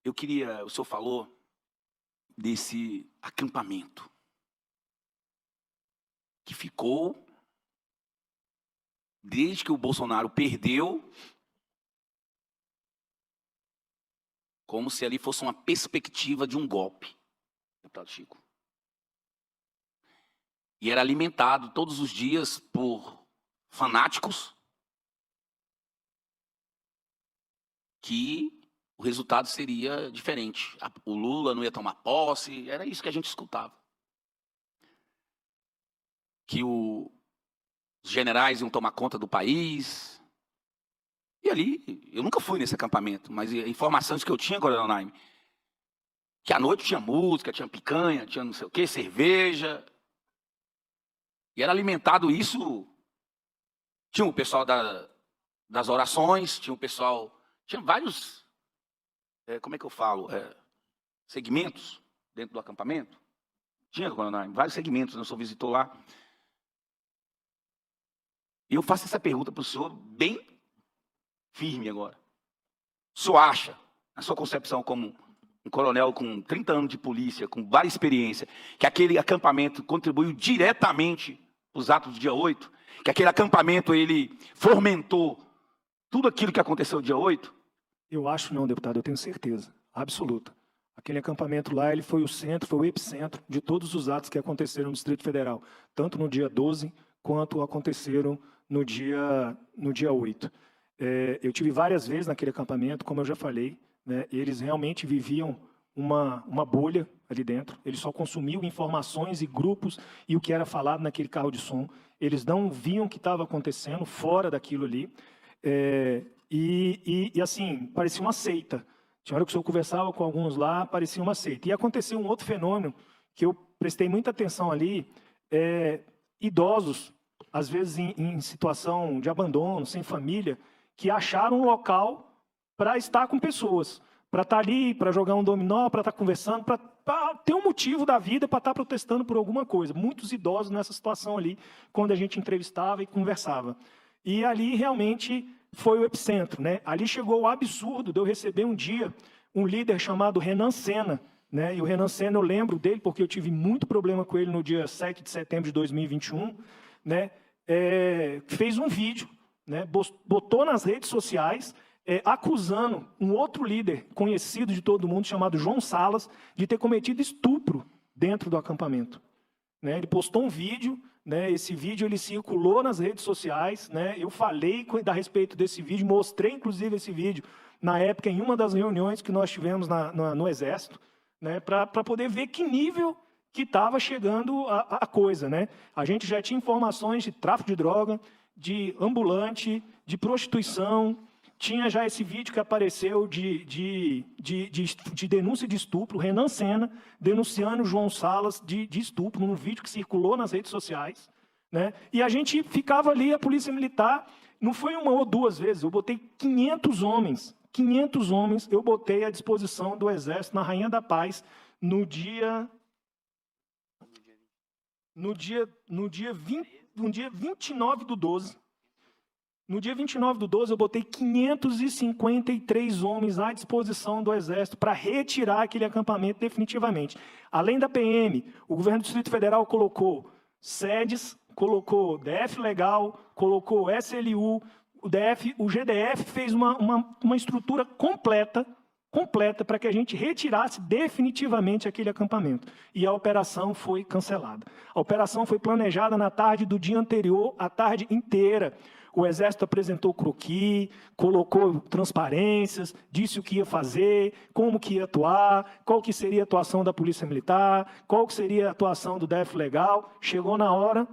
O senhor falou desse acampamento que ficou desde que o Bolsonaro perdeu, como se ali fosse uma perspectiva de um golpe, deputado Chico. E era alimentado todos os dias por fanáticos que o resultado seria diferente. O Lula não ia tomar posse, era isso que a gente escutava. Que os generais iam tomar conta do país. E ali, eu nunca fui nesse acampamento, mas informações que eu tinha, Coronel Naime, que à noite tinha música, tinha picanha, tinha não sei o quê, cerveja. E era alimentado isso. Tinha o pessoal das orações, tinha o pessoal. Tinha vários. Como é que eu falo? Segmentos dentro do acampamento. Tinha, Coronel Naime, vários segmentos, né? O senhor visitou lá. E eu faço essa pergunta para o senhor bem firme agora. O senhor acha, na sua concepção como um coronel com 30 anos de polícia, com várias experiências, que aquele acampamento contribuiu diretamente para os atos do dia 8? Que aquele acampamento ele fomentou tudo aquilo que aconteceu no dia 8? Eu acho não, deputado, eu tenho certeza, absoluta. Aquele acampamento lá, ele foi o centro, foi o epicentro de todos os atos que aconteceram no Distrito Federal, tanto no dia 12 quanto aconteceram no dia 8. Eu tive várias vezes naquele acampamento, como eu já falei, né, eles realmente viviam uma bolha ali dentro, eles só consumiam informações e grupos e o que era falado naquele carro de som, eles não viam o que estava acontecendo fora daquilo ali, e assim, parecia uma seita. Tinha hora que o senhor conversava com alguns lá, parecia uma seita. E aconteceu um outro fenômeno que eu prestei muita atenção ali, idosos, às vezes em situação de abandono, sem família, que acharam um local para estar com pessoas, para estar ali, para jogar um dominó, para estar conversando, para ter um motivo da vida, para estar protestando por alguma coisa. Muitos idosos nessa situação ali, quando a gente entrevistava e conversava. E ali realmente foi o epicentro, né? Ali chegou o absurdo de eu receber um dia um líder chamado Renan Senna, né? E o Renan Senna, eu lembro dele porque eu tive muito problema com ele no dia 7 de setembro de 2021, né? Fez um vídeo, né? Botou nas redes sociais, acusando um outro líder conhecido de todo mundo, chamado João Salas, de ter cometido estupro dentro do acampamento, né? Ele postou um vídeo, né? Esse vídeo ele circulou nas redes sociais, né? Eu falei a respeito desse vídeo, mostrei inclusive esse vídeo na época em uma das reuniões que nós tivemos no Exército, né? Para poder ver que nível que estava chegando a coisa, né? A gente já tinha informações de tráfico de droga, de ambulante, de prostituição. Tinha já esse vídeo que apareceu de denúncia de estupro, Renan Senna denunciando João Salas de estupro, num vídeo que circulou nas redes sociais, né? E a gente ficava ali, a Polícia Militar, não foi uma ou duas vezes, eu botei 500 homens eu botei à disposição do Exército na Rainha da Paz no dia 29 do 12. No dia 29 do 12, eu botei 553 homens à disposição do Exército para retirar aquele acampamento definitivamente. Além da PM, o governo do Distrito Federal colocou SEDES, colocou DF Legal, colocou SLU, o GDF fez uma estrutura completa para que a gente retirasse definitivamente aquele acampamento. E a operação foi cancelada. A operação foi planejada na tarde do dia anterior, a tarde inteira. O Exército apresentou croquis, colocou transparências, disse o que ia fazer, como que ia atuar, qual que seria a atuação da Polícia Militar, qual que seria a atuação do DF Legal. Chegou na hora,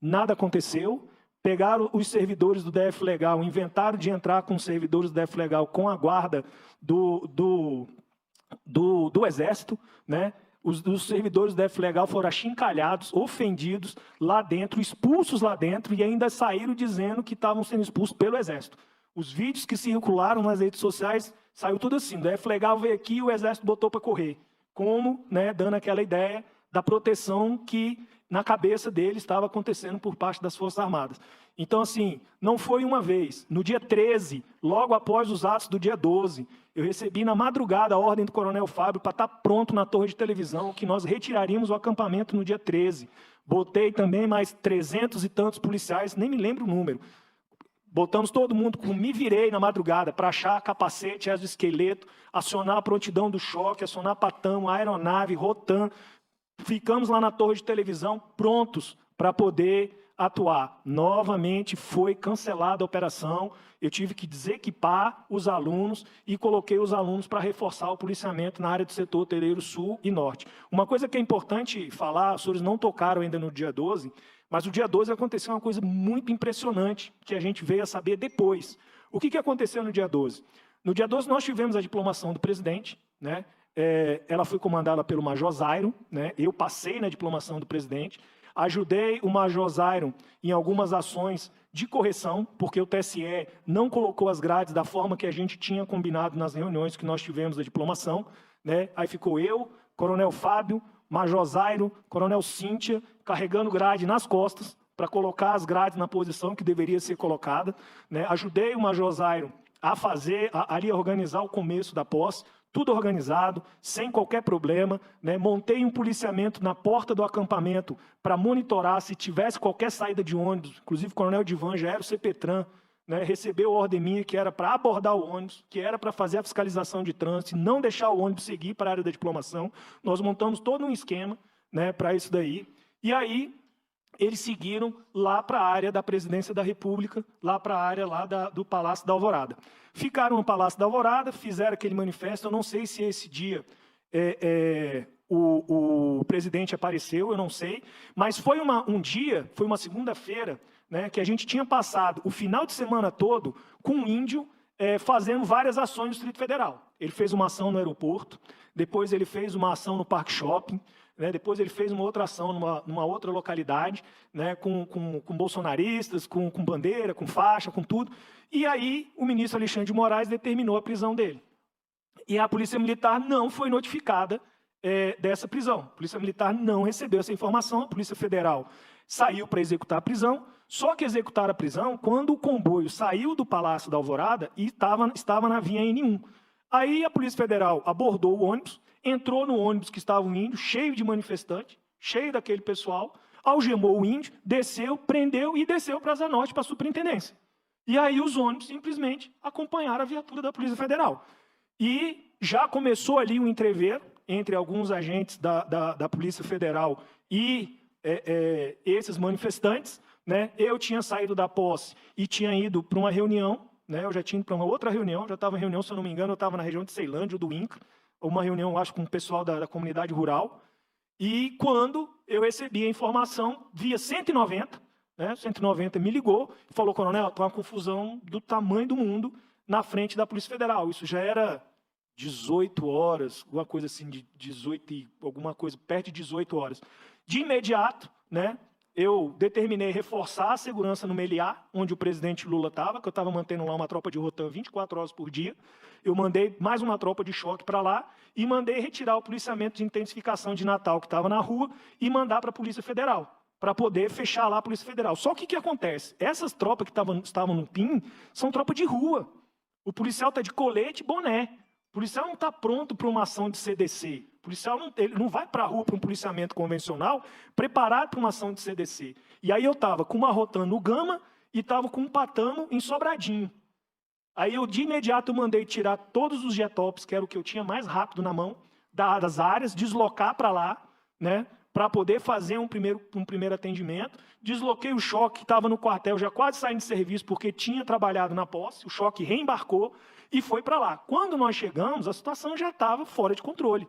nada aconteceu. Pegaram os servidores do DF Legal, inventaram de entrar com os servidores do DF Legal com a guarda do Exército, né? Os servidores do DF Legal foram achincalhados, ofendidos lá dentro, expulsos lá dentro e ainda saíram dizendo que estavam sendo expulsos pelo Exército. Os vídeos que circularam nas redes sociais, saiu tudo assim, o DF Legal veio aqui e o Exército botou para correr. Como, né, dando aquela ideia da proteção que na cabeça dele estava acontecendo por parte das Forças Armadas. Então, assim, não foi uma vez. No dia 13, logo após os atos do dia 12, eu recebi na madrugada a ordem do Coronel Fábio para estar pronto na torre de televisão, que nós retiraríamos o acampamento no dia 13. Botei também mais 300 e tantos policiais, nem me lembro o número. Botamos todo mundo, me virei na madrugada para achar capacete, exoesqueleto, acionar a prontidão do choque, acionar patamo, aeronave, rotan. Ficamos lá na torre de televisão prontos para poder atuar. Novamente foi cancelada a operação, eu tive que desequipar os alunos e coloquei os alunos para reforçar o policiamento na área do setor hoteleiro sul e norte. Uma coisa que é importante falar, os senhores não tocaram ainda no dia 12, mas o dia 12 aconteceu uma coisa muito impressionante, que a gente veio a saber depois. O que aconteceu no dia 12? No dia 12 nós tivemos a diplomação do presidente, né? Ela foi comandada pelo Major Zairo, né? Eu passei na diplomação do presidente, ajudei o Major Zairo em algumas ações de correção, porque o TSE não colocou as grades da forma que a gente tinha combinado nas reuniões que nós tivemos da diplomação, né? Aí ficou eu, Coronel Fábio, Major Zairo, Coronel Cíntia, carregando grade nas costas para colocar as grades na posição que deveria ser colocada, né? Ajudei o Major Zairo a fazer, ali organizar o começo da posse, tudo organizado, sem qualquer problema, né? Montei um policiamento na porta do acampamento para monitorar se tivesse qualquer saída de ônibus, inclusive o Coronel Divan já era o CPTran, né? Recebeu ordem minha que era para abordar o ônibus, que era para fazer a fiscalização de trânsito, não deixar o ônibus seguir para a área da diplomação. Nós montamos todo um esquema, né, para isso daí. E aí eles seguiram lá para a área da Presidência da República, lá para a área lá do Palácio da Alvorada. Ficaram no Palácio da Alvorada, fizeram aquele manifesto, eu não sei se esse dia o presidente apareceu, eu não sei, mas foi um dia, foi uma segunda-feira, né, que a gente tinha passado o final de semana todo com um índio fazendo várias ações no Distrito Federal. Ele fez uma ação no aeroporto, depois ele fez uma ação no Parque Shopping, né, depois ele fez uma outra ação numa outra localidade, né, com bolsonaristas, com bandeira, com faixa, com tudo. E aí o ministro Alexandre de Moraes determinou a prisão dele. E a Polícia Militar não foi notificada dessa prisão. A Polícia Militar não recebeu essa informação, a Polícia Federal saiu para executar a prisão, só que executaram a prisão quando o comboio saiu do Palácio da Alvorada e estava na via N1. Aí a Polícia Federal abordou o ônibus, entrou no ônibus que estava um índio, cheio de manifestantes, cheio daquele pessoal, algemou o índio, desceu, prendeu e desceu para a Asa Norte, para a superintendência. E aí os ônibus simplesmente acompanharam a viatura da Polícia Federal. E já começou ali um entrever entre alguns agentes da Polícia Federal e esses manifestantes, né? Eu tinha saído da posse e tinha ido para uma reunião, né? Eu já tinha ido para uma outra reunião, já estava em reunião, se eu não me engano, eu estava na região de Ceilândia, ou do INCRA, uma reunião, acho, com o pessoal da comunidade rural, e quando eu recebi a informação, via 190, né? 190 me ligou e falou, coronel, está uma confusão do tamanho do mundo na frente da Polícia Federal. Isso já era 18 horas, alguma coisa assim, de 18 e alguma coisa, perto de 18 horas. De imediato, né, eu determinei reforçar a segurança no Meliá, onde o presidente Lula estava, que eu estava mantendo lá uma tropa de rotan 24 horas por dia. Eu mandei mais uma tropa de choque para lá e mandei retirar o policiamento de intensificação de Natal que estava na rua e mandar para a Polícia Federal, para poder fechar lá a Polícia Federal. Só que o que acontece? Essas tropas que estavam no PIM são tropas de rua. O policial está de colete e boné. O policial não está pronto para uma ação de CDC. O policial ele não vai para a rua para um policiamento convencional preparado para uma ação de CDC. E aí eu estava com uma rotan no Gama e estava com um patamo em Sobradinho. Aí eu de imediato mandei tirar todos os jetops, que era o que eu tinha mais rápido na mão, das áreas, deslocar para lá, né, para poder fazer um primeiro atendimento. Desloquei o choque que estava no quartel, já quase saindo de serviço, porque tinha trabalhado na posse. O choque reembarcou e foi para lá. Quando nós chegamos, a situação já estava fora de controle.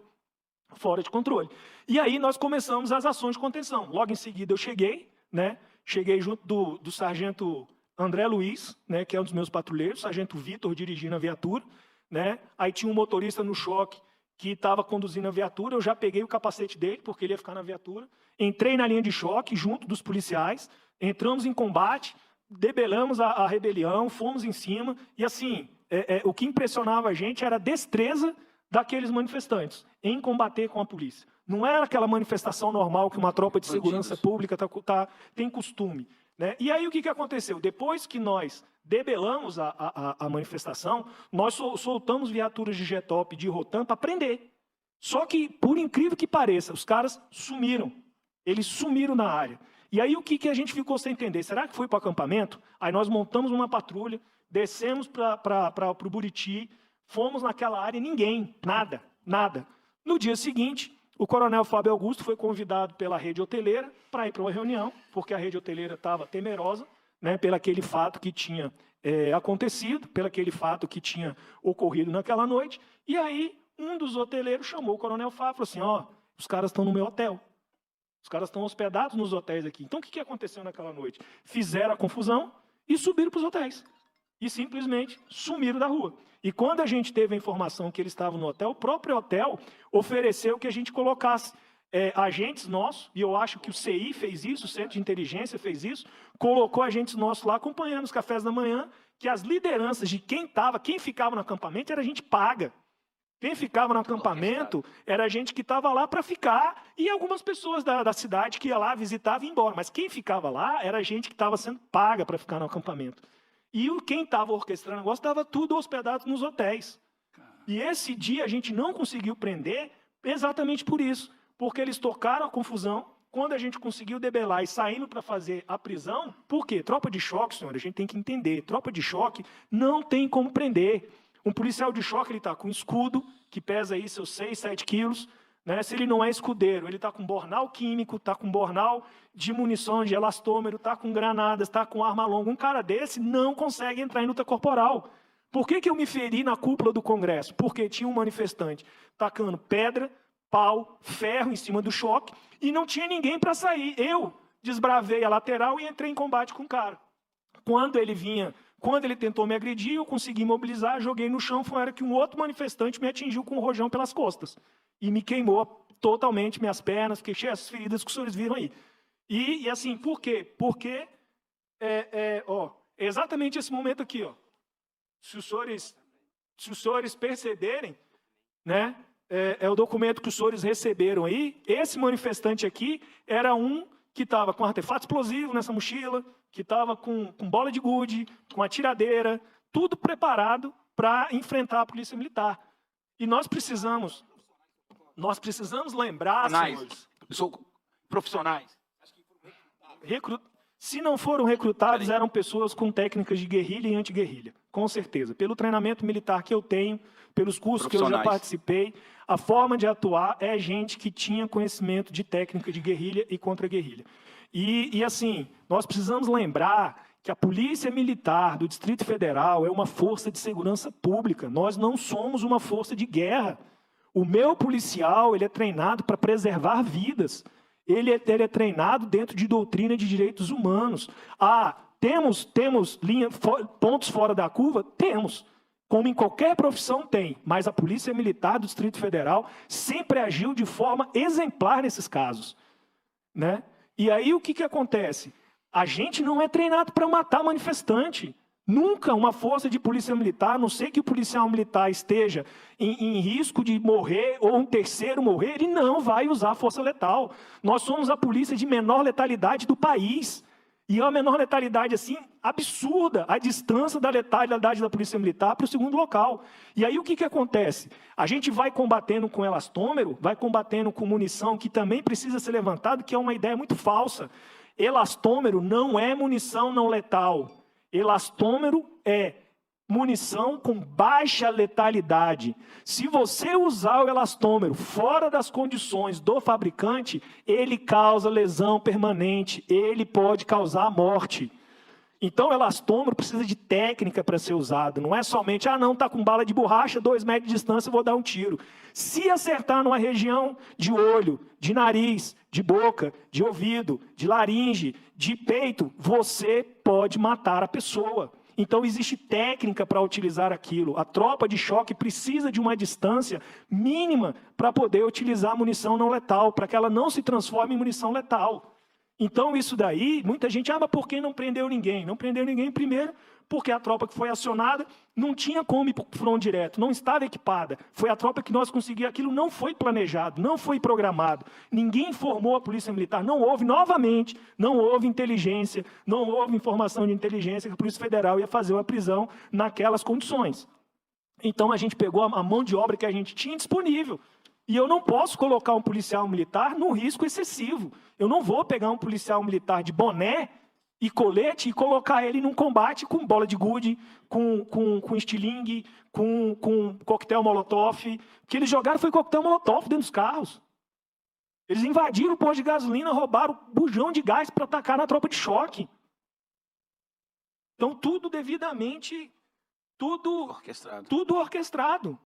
Fora de controle. E aí nós começamos as ações de contenção. Logo em seguida eu cheguei, né? Cheguei junto do sargento André Luiz, né, que é um dos meus patrulheiros, sargento Vitor dirigindo a viatura, né? Aí tinha um motorista no choque que estava conduzindo a viatura, eu já peguei o capacete dele, porque ele ia ficar na viatura, entrei na linha de choque junto dos policiais, entramos em combate, debelamos a rebelião, fomos em cima, e assim, o que impressionava a gente era a destreza daqueles manifestantes em combater com a polícia. Não era aquela manifestação normal que uma tropa de segurança pública tem costume. Né? E aí o que aconteceu? Depois que nós debelamos a manifestação, nós soltamos viaturas de GTOP de Rotam para prender. Só que, por incrível que pareça, os caras sumiram. Eles sumiram na área. E aí o que a gente ficou sem entender? Será que foi para o acampamento? Aí nós montamos uma patrulha, descemos para o Buriti, fomos naquela área e ninguém, nada. No dia seguinte, o coronel Fábio Augusto foi convidado pela rede hoteleira para ir para uma reunião, porque a rede hoteleira estava temerosa, né, pelo aquele fato que tinha acontecido, pelo aquele fato que tinha ocorrido naquela noite. E aí um dos hoteleiros chamou o coronel Fábio e falou assim, os caras estão no meu hotel. Os caras estão hospedados nos hotéis aqui. Então, o que aconteceu naquela noite? Fizeram a confusão e subiram para os hotéis. E simplesmente sumiram da rua. E quando a gente teve a informação que eles estavam no hotel, o próprio hotel ofereceu que a gente colocasse agentes nossos, e eu acho que o CI fez isso, o Centro de Inteligência fez isso, colocou agentes nossos lá acompanhando os cafés da manhã, que as lideranças de quem ficava no acampamento era gente paga. Quem ficava no acampamento era gente que estava lá para ficar, e algumas pessoas da cidade que ia lá, visitava e ia embora. Mas quem ficava lá era gente que estava sendo paga para ficar no acampamento. E quem estava orquestrando o negócio estava tudo hospedado nos hotéis. E esse dia a gente não conseguiu prender exatamente por isso. Porque eles tocaram a confusão, quando a gente conseguiu debelar e saímos para fazer a prisão, por quê? Tropa de choque, senhor, a gente tem que entender. Tropa de choque não tem como prender. Um policial de choque, ele está com escudo, que pesa aí seus 6, 7 quilos. Né? Se ele não é escudeiro, ele está com bornal químico, está com bornal de munição, de elastômero, está com granadas, está com arma longa. Um cara desse não consegue entrar em luta corporal. Por que eu me feri na cúpula do Congresso? Porque tinha um manifestante tacando pedra, pau, ferro em cima do choque e não tinha ninguém para sair. Eu desbravei a lateral e entrei em combate com o cara. Quando ele tentou me agredir, eu consegui mobilizar, joguei no chão, foi a hora que um outro manifestante me atingiu com um rojão pelas costas. E me queimou totalmente minhas pernas, fiquei cheio dessas feridas que os senhores viram aí. E assim, por quê? Porque exatamente esse momento aqui, se os senhores perceberem, né, é o documento que os senhores receberam aí, esse manifestante aqui era um que estava com artefato explosivo nessa mochila, que estava com bola de gude, com atiradeira, tudo preparado para enfrentar a polícia militar. E nós precisamos lembrar, senhores... Profissionais. Se não foram recrutados, eram pessoas com técnicas de guerrilha e anti-guerrilha, com certeza. Pelo treinamento militar que eu tenho, pelos cursos que eu já participei, a forma de atuar é gente que tinha conhecimento de técnica de guerrilha e contra-guerrilha. E assim, nós precisamos lembrar que a Polícia Militar do Distrito Federal é uma força de segurança pública. Nós não somos uma força de guerra. O meu policial, ele é treinado para preservar vidas. Ele é treinado dentro de doutrina de direitos humanos. Temos pontos fora da curva? Temos. Como em qualquer profissão tem. Mas a Polícia Militar do Distrito Federal sempre agiu de forma exemplar nesses casos. Né? E aí o que acontece? A gente não é treinado para matar manifestante. Nunca uma força de polícia militar, a não sei que o policial militar esteja em risco de morrer ou um terceiro morrer, ele não vai usar força letal. Nós somos a polícia de menor letalidade do país. E é uma menor letalidade assim absurda, a distância da letalidade da polícia militar para o segundo local. E aí o que acontece? A gente vai combatendo com elastômero, vai combatendo com munição que também precisa ser levantado, que é uma ideia muito falsa. Elastômero não é munição não letal. Elastômero é munição com baixa letalidade. Se você usar o elastômero fora das condições do fabricante, ele causa lesão permanente, ele pode causar morte. Então, o elastômero precisa de técnica para ser usado. Não é somente, não, está com bala de borracha, 2 metros de distância, eu vou dar um tiro. Se acertar numa região de olho, de nariz, de boca, de ouvido, de laringe, de peito, você pode matar a pessoa. Então, existe técnica para utilizar aquilo. A tropa de choque precisa de uma distância mínima para poder utilizar munição não letal, para que ela não se transforme em munição letal. Então, isso daí, muita gente, mas por que não prendeu ninguém? Não prendeu ninguém, primeiro, porque a tropa que foi acionada não tinha como ir para o front direto, não estava equipada. Foi a tropa que nós conseguimos, aquilo não foi planejado, não foi programado. Ninguém informou a Polícia Militar, não houve, novamente, não houve inteligência, não houve informação de inteligência que a Polícia Federal ia fazer uma prisão naquelas condições. Então a gente pegou a mão de obra que a gente tinha disponível. E eu não posso colocar um policial militar num risco excessivo. Eu não vou pegar um policial militar de boné e colete e colocar ele num combate com bola de gude, com estilingue, com coquetel molotov. O que eles jogaram foi coquetel molotov dentro dos carros. Eles invadiram o posto de gasolina, roubaram bujão de gás para atacar na tropa de choque. Então tudo devidamente, tudo orquestrado.